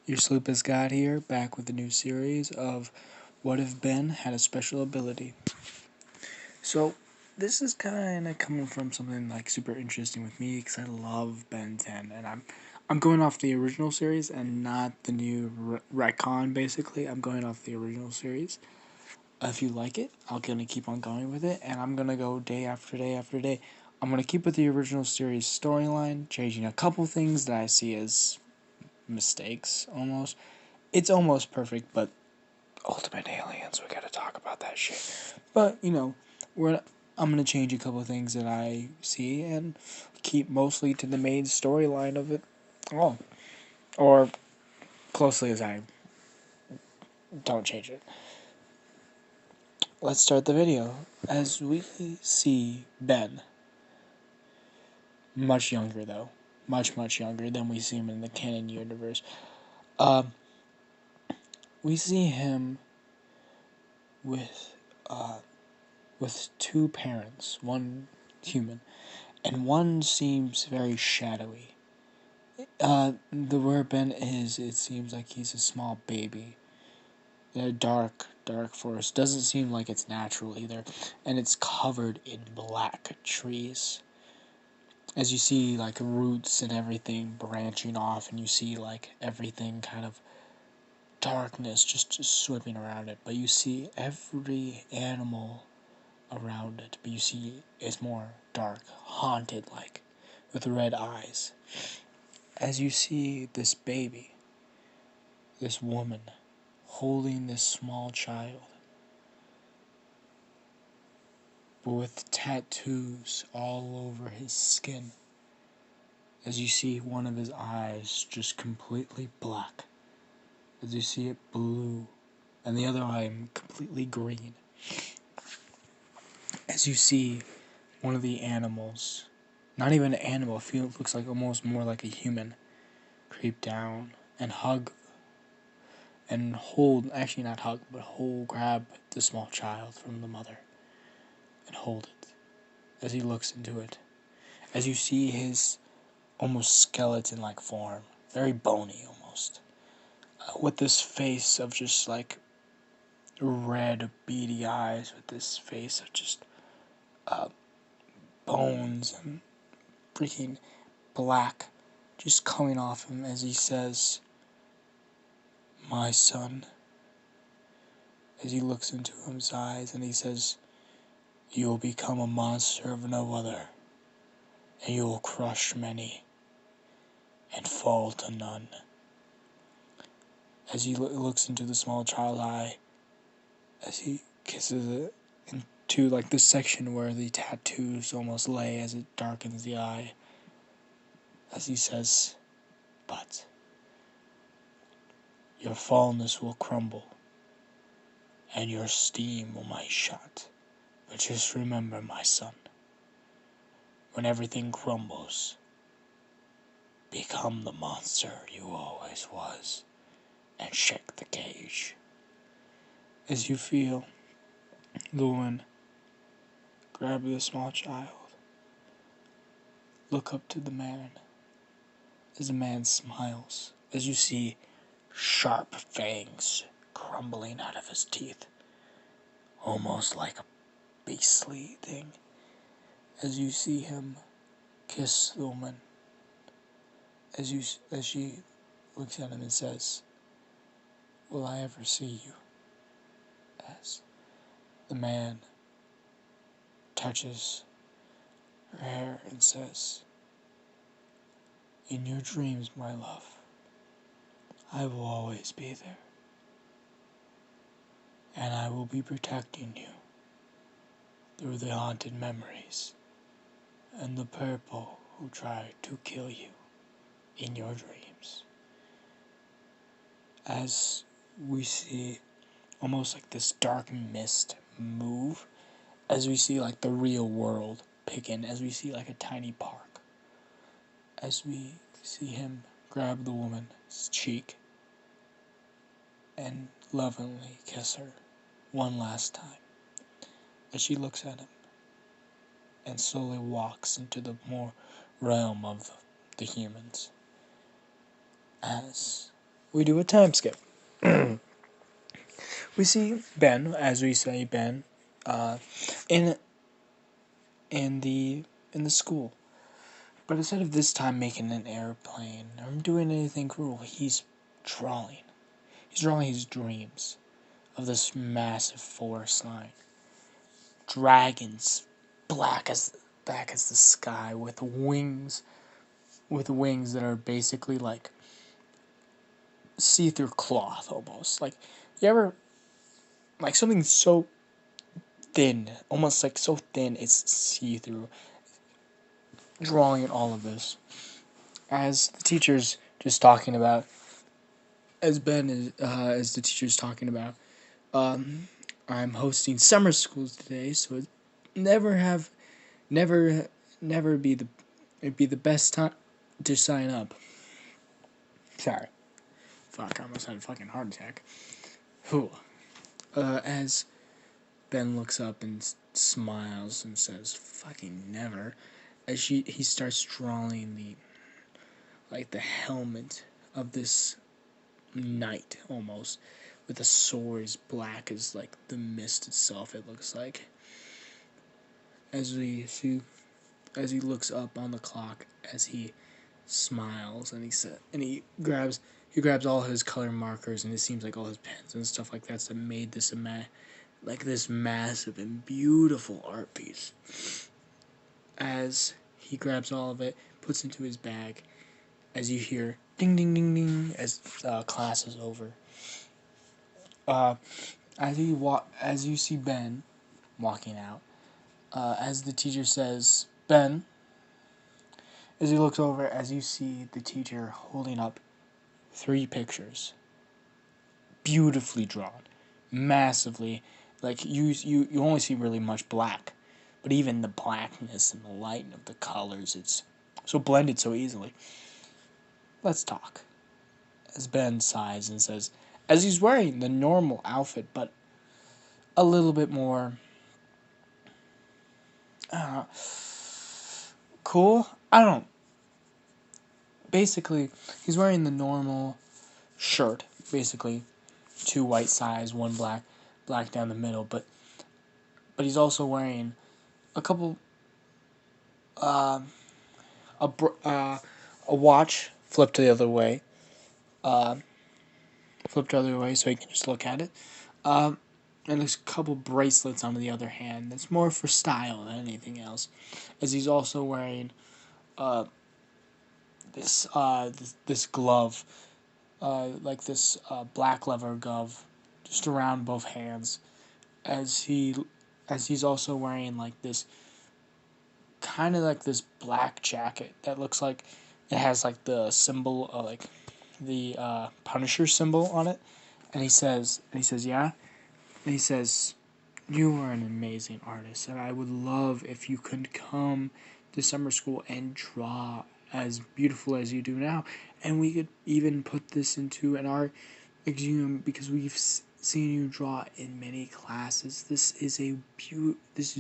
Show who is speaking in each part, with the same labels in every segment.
Speaker 1: Your Sleepless God here, back with a new series of What If Ben Had a Special Ability. So, this is kind of coming from something like super interesting with me because I love Ben 10, and I'm going off the original series and not the new retcon. Basically, I'm going off the original series. If you like it, I'm gonna keep on going with it, and I'm gonna go day after day after day. I'm gonna keep with the original series storyline, changing a couple things that I see as mistakes almost. It's almost perfect, but Ultimate Aliens, we gotta talk about that shit. But, I'm gonna change a couple of things that I see and keep mostly to the main storyline of it all. Or closely as I don't change it. Let's start the video. As we see Ben, much younger though. Much younger than we see him in the canon universe. Uh, we see him with with two parents, one human, and one seems very shadowy. The where Ben is, it seems like he's a small baby. A dark forest. Doesn't seem like it's natural either, and it's covered in black trees. As you see, like roots and everything branching off, and you see like everything kind of darkness just sweeping around it. But you see every animal around it, but you see it's more dark, haunted like, with red eyes. As you see this baby, this woman, holding this small child, but with tattoos all over his skin. As you see one of his eyes just completely black. As you see it blue, and the other eye completely green. As you see one of the animals, not even an animal, it looks like almost more like a human, creep down and hug and hold, actually not hug, but grab the small child from the mother and hold it as he looks into it. As you see his almost skeleton-like form, very bony almost, with this face of just like red, beady eyes, with this face of just uh, bones and freaking black just coming off him as he says, "My son," as he looks into his eyes and he says, "You will become a monster of no other, and you will crush many and fall to none." As he looks into the small child's eye, as he kisses it into like the section where the tattoos almost lay as it darkens the eye, as he says, "But your fallness will crumble, and your steam will might shut. But just remember, my son, when everything crumbles, become the monster you always was, and shake the cage." As you feel the woman grab the small child, look up to the man, as the man smiles, as you see sharp fangs crumbling out of his teeth, almost like a beastly thing, as you see him kiss the woman, as she looks at him and says, "Will I ever see you?" As the man touches her hair and says, "In your dreams, my love, I will always be there, and I will be protecting you through the haunted memories and the purple who try to kill you in your dreams." As we see almost like this dark mist move, as we see like the real world picking, as we see like a tiny park, as we see him grab the woman's cheek and lovingly kiss her one last time, as she looks at him and slowly walks into the more realm of the humans, as we do a time skip. We see Ben, as we say Ben, in in the school. But instead of this time making an airplane or doing anything cruel, he's drawing. He's drawing his dreams of this massive forest line. Dragons, black as the sky, with wings that are basically like see-through cloth almost. Like, you ever, like, something so thin, almost like so thin it's see-through. Drawing all of this, as the teacher's just talking about, as Ben is, as the teacher's talking about, um, I'm hosting summer schools today, so it never have, never, never be the, it'd be the best time to sign up. Sorry, fuck, I almost had a fucking heart attack. Whew. As Ben looks up and smiles and says, "Fucking never," as he starts drawing the helmet of this knight almost, with a sword as black as like the mist itself. It looks like, as we see, as he looks up on the clock, as he smiles and he grabs all his color markers, and it seems like all his pens and stuff like that made this like this massive and beautiful art piece. As he grabs all of it, puts into his bag, as you hear ding ding ding ding as class is over. As you see Ben walking out, as the teacher says, "Ben," as he looks over, as you see the teacher holding up 3 pictures, beautifully drawn, massively, like you only see really much black, but even the blackness and the light of the colors, it's so blended so easily. Let's talk. As Ben sighs and says, as he's wearing the normal outfit, but a little bit more uh, cool. I don't know. Basically, he's wearing the normal shirt, basically 2 white sides, 1 black down the middle, but he's also wearing a couple uh, a watch flipped the other way, uh, so he can just look at it. And there's a couple bracelets on the other hand. That's more for style than anything else, as he's also wearing this glove, like this black leather glove, just around both hands, as he's also wearing like this kind of like this black jacket that looks like it has like the symbol, like the Punisher symbol on it, and he says, yeah, and he says, "You are an amazing artist, and I would love if you could come to summer school and draw as beautiful as you do now, and we could even put this into an art museum because we've seen you draw in many classes. This is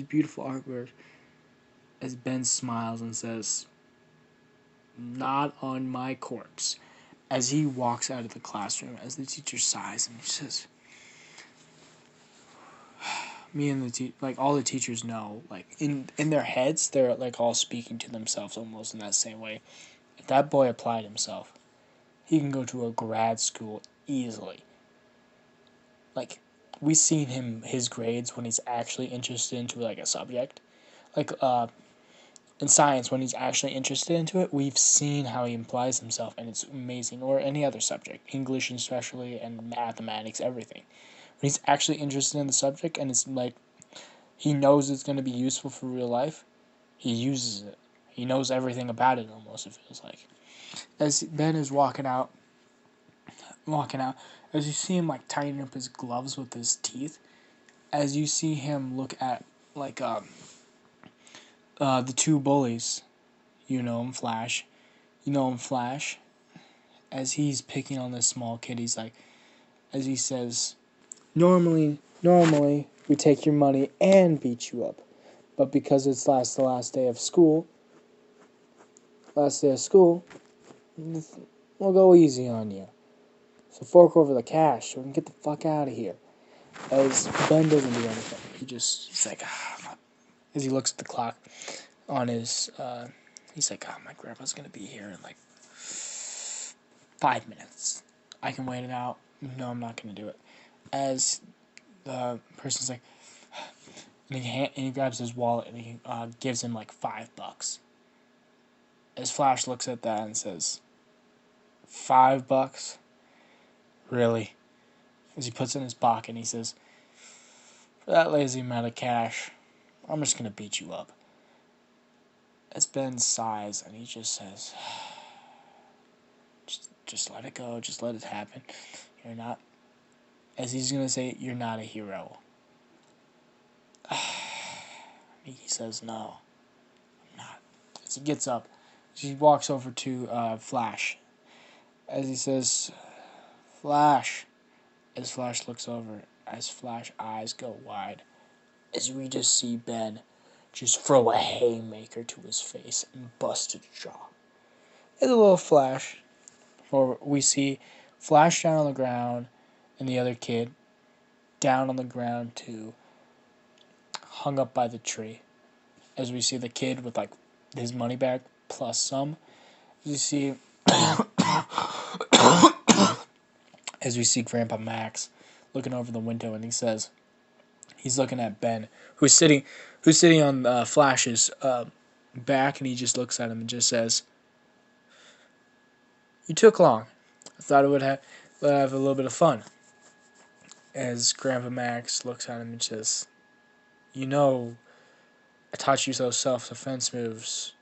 Speaker 1: beautiful artwork." As Ben smiles and says, "Not on my corpse." As he walks out of the classroom, as the teacher sighs and he says, me and like all the teachers know, like in their heads, they're like all speaking to themselves almost in that same way. If that boy applied himself, he can go to a grad school easily. Like, we've seen his grades when he's actually interested into like a subject. Like in science, when he's actually interested into it, we've seen how he applies himself, and it's amazing. Or any other subject, English especially, and mathematics, everything. When he's actually interested in the subject, and it's like he knows it's going to be useful for real life, he uses it. He knows everything about it almost, it feels like. As Ben is walking out, as you see him like tightening up his gloves with his teeth, as you see him look at like the 2 bullies, Flash, as he's picking on this small kid, he's like, as he says, normally, we take your money and beat you up. But because it's the last day of school, we'll go easy on you. So fork over the cash so we can get the fuck out of here. As Ben doesn't do anything. He's like, as he looks at the clock on his, he's like, my grandpa's gonna be here in like 5 minutes. I can wait it out. No, I'm not gonna do it. As the person's like, and he grabs his wallet and he gives him like $5. As Flash looks at that and says, $5? Really? As he puts it in his pocket and he says, for that lazy amount of cash, I'm just gonna beat you up. As Ben sighs and he just says, just let it go, just let it happen. You're not, as he's gonna say, you're not a hero. He says, no, I'm not. As he gets up, he walks over to Flash. As he says, Flash. As Flash looks over, as Flash eyes go wide, as we just see Ben just throw a haymaker to his face and bust his jaw. As a little flash, or we see Flash down on the ground and the other kid down on the ground too, hung up by the tree. As we see the kid with like his money back plus some. As we see Grandpa Max looking over the window, and he says, he's looking at Ben, who's sitting on Flash's back, and he just looks at him and just says, "You took long. I thought it would have a little bit of fun." As Grandpa Max looks at him and says, "You know, I taught you those self-defense moves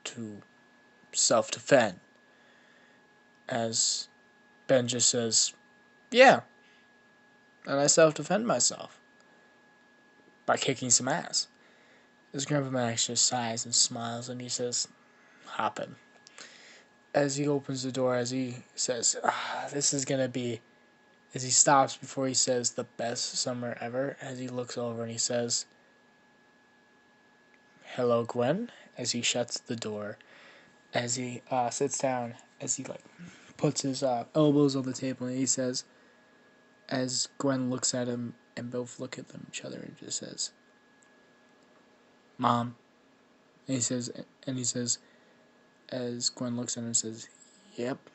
Speaker 1: to self-defend." As Ben just says, "Yeah, and I self-defend myself by kicking some ass." As Grandpa Max just sighs and smiles and he says, "Hop in." As he opens the door, as he says, this is going to be, as he stops before he says the best summer ever, as he looks over and he says, "Hello, Gwen," as he shuts the door, as he sits down, as he like puts his elbows on the table and he says, as Gwen looks at him and both look at each other and just says, "Mom," and he says, as Gwen looks at him and says, "Yep,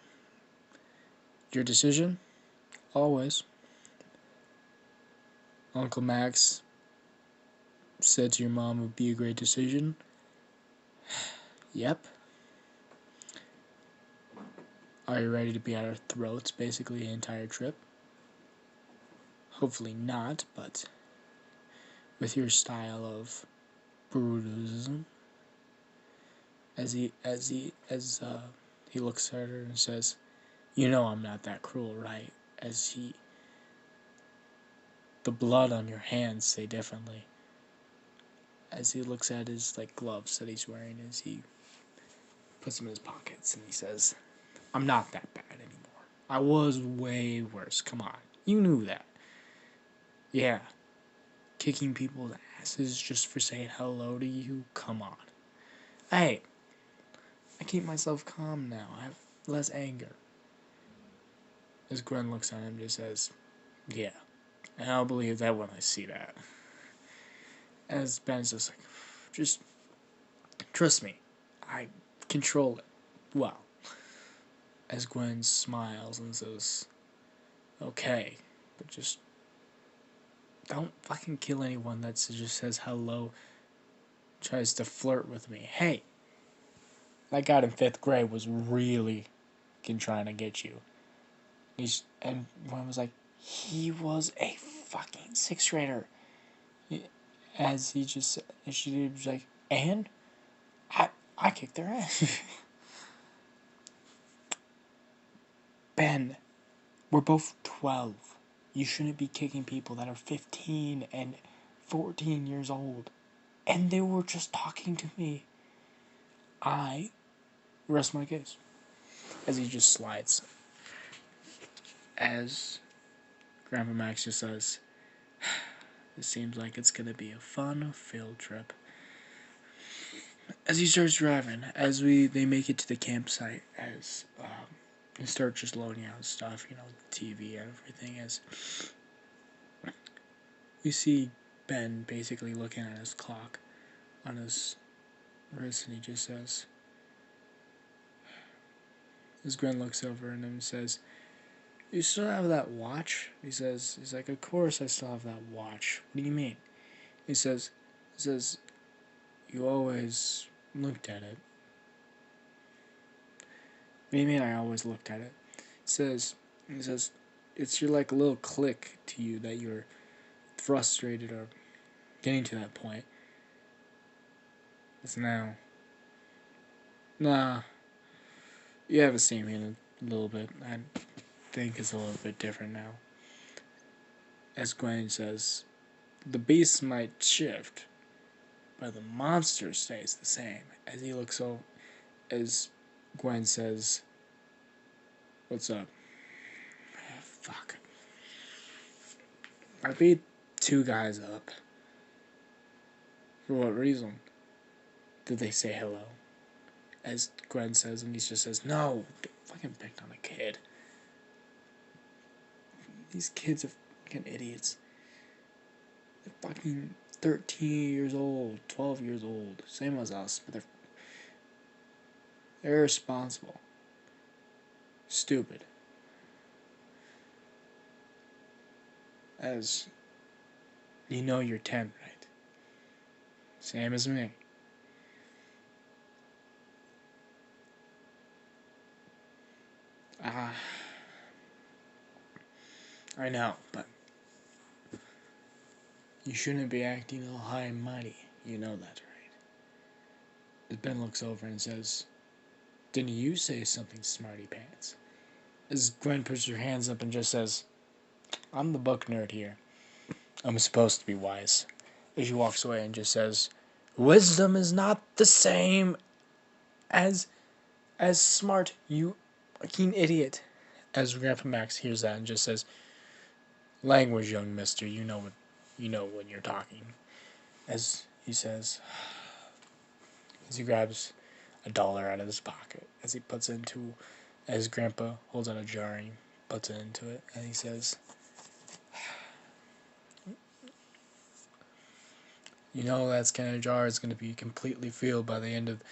Speaker 1: your decision, always. Uncle Max said to your mom it would be a great decision. Yep. Are you ready to be at our throats basically the entire trip? Hopefully not, but with your style of brutalism." As he looks at her and says, "You know I'm not that cruel, right?" The blood on your hands say differently. As he looks at his like gloves that he's wearing, as he puts them in his pockets, and he says, "I'm not that bad anymore. I was way worse. Come on, you knew that. Yeah, kicking people's asses just for saying hello to you. Come on. Hey, I keep myself calm now. I have less anger." As Gwen looks at him and just says, "Yeah, and I'll believe that when I see that." As Ben's just like, "Just trust me. I control it well." As Gwen smiles and says, "Okay, but just don't fucking kill anyone that just says hello, tries to flirt with me. Hey, that guy in 5th grade was really trying to get you." And Gwen was like, "He was a fucking 6th grader." She was like, "And I kicked their ass." "Ben, we're both 12. You shouldn't be kicking people that are 15 and 14 years old. And they were just talking to me. I rest my case." As he just slides. As Grandpa Max just says, "It seems like it's going to be a fun field trip." As he starts driving, they make it to the campsite, as he starts just loading out stuff, TV and everything. As we see Ben basically looking at his clock on his wrist, and he just says, as Gwen looks over at him and says, "You still have that watch?" He's like, "Of course I still have that watch. What do you mean?" He says, "You always looked at it." "What do you mean I always looked at it?" He says, "It's your like little click to you that you're frustrated or getting to that point. It's now. Nah, you have a seen me in a little bit. I think it's a little bit different now." As Gwen says, "The beast might shift, but the monster stays the same." As he looks over, as Gwen says, "What's up?" Fuck. I beat 2 guys up. For what reason? Did they say hello? As Gwen says, and he just says, "No, they fucking picked on a kid. These kids are fucking idiots. They're fucking 13 years old, 12 years old, same as us, but they're irresponsible. Stupid." As you're 10, right? Same as me. I know, but you shouldn't be acting all high and mighty. You know that, right? As Ben looks over and says, "Didn't you say something, smarty pants?" As Gwen puts her hands up and just says, "I'm the book nerd here. I'm supposed to be wise." As she walks away and just says, "Wisdom is not the same as smart, you fucking idiot." As Grandpa Max hears that and just says, "Language, young mister, you know when you're talking." As he says, as he grabs $1 out of his pocket, as Grandpa holds out a jar and he puts it into it, and he says, "That kind of jar is going to be completely filled by the end of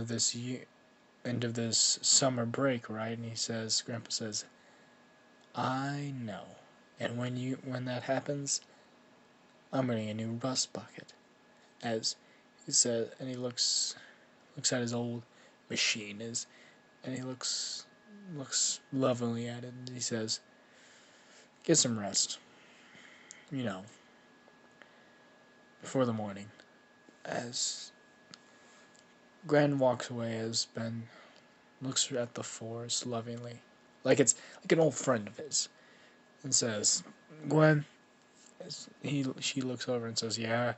Speaker 1: this year, end of this summer break, right?" And Grandpa says, "I know. And when that happens, I'm getting a new rust bucket." As he says, and he looks at his old machine, and he looks lovingly at it, and he says, "Get some rest, you know, before the morning." As Gwen walks away, as Ben looks at the forest lovingly, like it's like an old friend of his, and says, "Gwen," she looks over and says, "Yeah,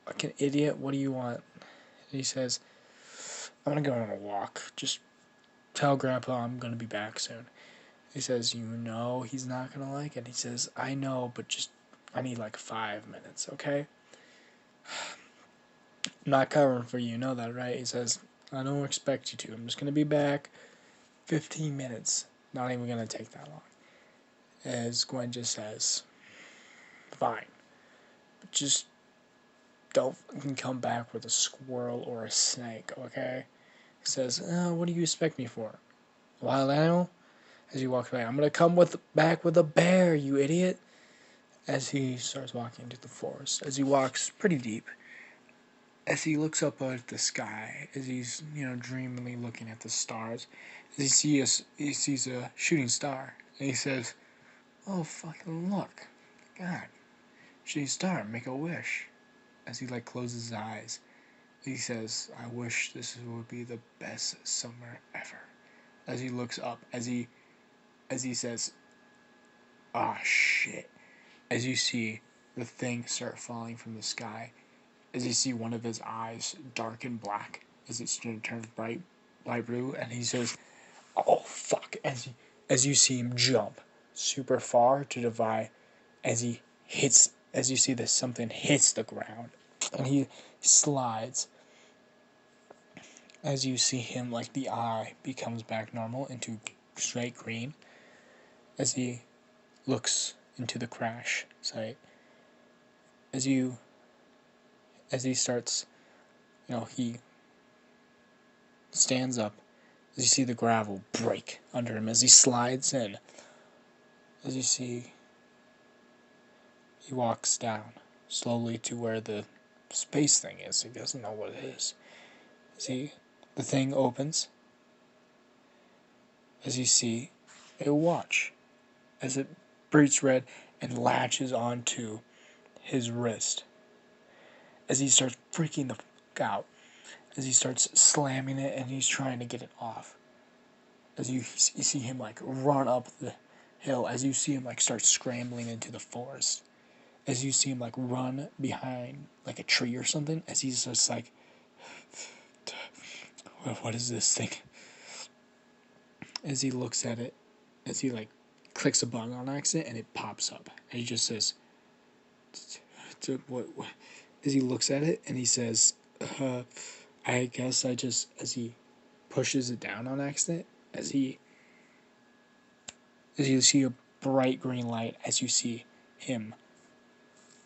Speaker 1: like an idiot. What do you want?" And he says, "I'm gonna go on a walk. Just tell Grandpa I'm gonna be back soon." He says, "He's not gonna like it." He says, "I know, but I need like 5 minutes, okay? I'm not covering for you, know that, right?" He says, "I don't expect you to. I'm just gonna be back 15 minutes. Not even gonna take that long." As Gwen just says, "Fine, but just don't come back with a squirrel or a snake, okay?" He says, "What do you expect me for? A wild animal?" As he walks away, "I'm gonna come back with a bear, you idiot." As he starts walking into the forest, as he walks pretty deep, as he looks up at the sky, as he's dreamily looking at the stars, as he sees a shooting star, and he says, "Oh fucking look, God, shooting star, make a wish." As he closes his eyes, he says, "I wish this would be the best summer ever." As he looks up, as he says, "Ah shit," as you see the thing start falling from the sky, as you see one of his eyes darken black, as it turns bright blue, and he says, "Oh fuck," as you see him jump super far to divide, as you see that something hits the ground, and he slides, as you see him, like, the eye becomes back normal into straight green, as he looks into the crash site, as he starts, he stands up, as you see the gravel break under him, as he slides in, as you see he walks down slowly to where the space thing is. He doesn't know what it is. See, the thing opens, as you see a watch, as it breaks red and latches onto his wrist, as he starts freaking the fuck out, as he starts slamming it and he's trying to get it off, as you see him like run up the hill, as you see him like start scrambling into the forest, as you see him like run behind like a tree or something, as he's just like, what is this thing? As he looks at it, as he like clicks a button on accident and it pops up, and he just says, what? As he looks at it and he says, I guess I just, as he pushes it down on accident, as you see a bright green light, as you see him,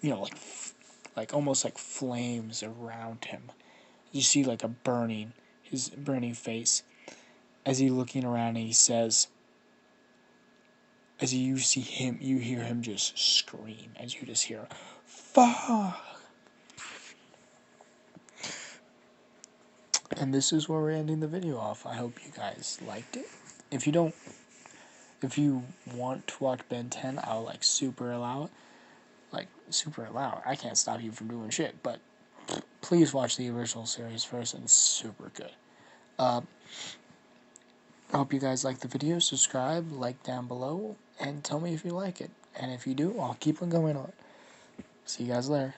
Speaker 1: like almost like flames around him. You see like his burning face, as he looking around and he says, as you see him, you hear him just scream, as you just hear, fuck! And this is where we're ending the video off. I hope you guys liked it. If you want to watch Ben 10, I'll like super allow it. Like, super allow it. I can't stop you from doing shit, but please watch the original series first, and it's super good. I hope you guys like the video. Subscribe, like down below, and tell me if you like it. And if you do, I'll keep on going on. See you guys later.